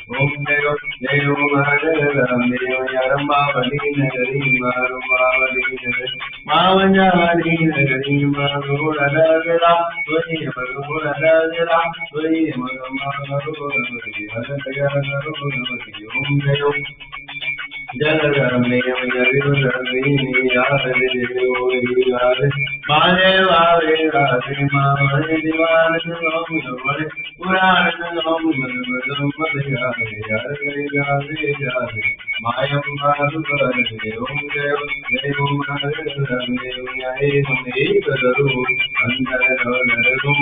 Om Dev Dev Mahadevam Dev Yarambhavali Nagari Marubhavali Nagari Mavanyavali Nagari Marudadagara Suri Marudadagara Suri Marudadagara Haradagara Om Dev Jalagarame Yavirudharmi Yadade Yade Mane Vare Rade Mane Divane Om Yavane Purana Om Madhum Madhyare Yade Yade Yade Mayam Madhuvare Om Dev Dev Madhurame Yae Hame Kadaru Andara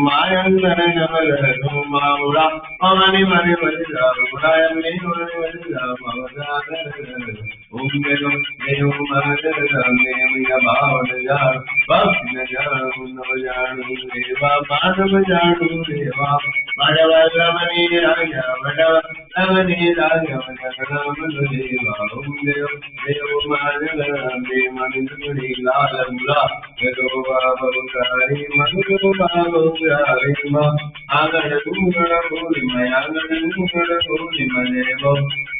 Mayam Narayavam Maura Amani Mani Vadira Murayami Vadira Mavadana Om Dev Dev Madhurame Yabhavanaja Bhakti Janu Deva Madhava Janu Deva Madhava Ravani Raja Madhava Ravani Raja Madhava Deva Om Dev Dev Madhurame Manindri Lala Mula Vedova Bhavukari Madhuva Bhavukari Ma Agada Gungara Purima Agada Gungara Purima Devo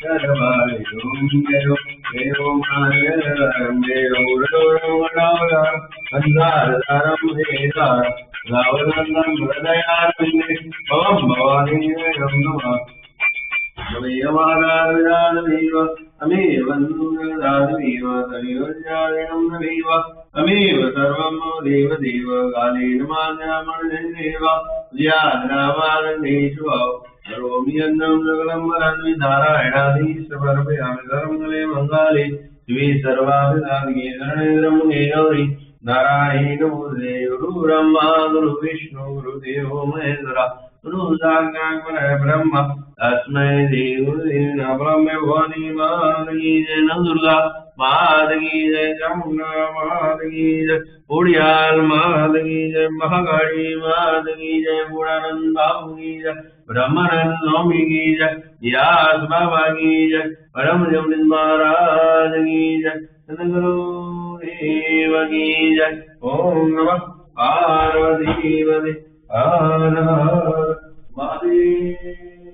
Jadavali Om Dev Dev Madhurame Uradora Andara Dharam Vedar Ravadanam Hridayarvinde Bhavam Bhavani Ramnava Amevadadadadadadeva Amevandadadadadeva Sariyojjayanamnadeva Ameva Sarvam Deva Deva Kalena Madhyamanadeva Vyadravadadeshva Sarvamiyannam Sagalam Varanvi Narayanadi Savarvayami Sarvamale Mangale Divi Sarvabhidagi Saranidram Gauri Narayana Murre Guru Brahma Guru Vishnu Guru Deva Maheshwara Guru Sakshat Brahma Tasmai Devi Brahma Bhavani Madagi Jai Durga Madagi Jai Jamuna Madagi Jai Udiyal Madagi Jai Mahagadi Madagi Jai Buddhanand Bhavagi Jai Brahmanand Swami Ki Jai Vyas Baba Ki Jai Param Jamnin Maharaj Ki Jai Sadguru Deva Ki Jai Om Namah Parvati Pade Har Har Mahadev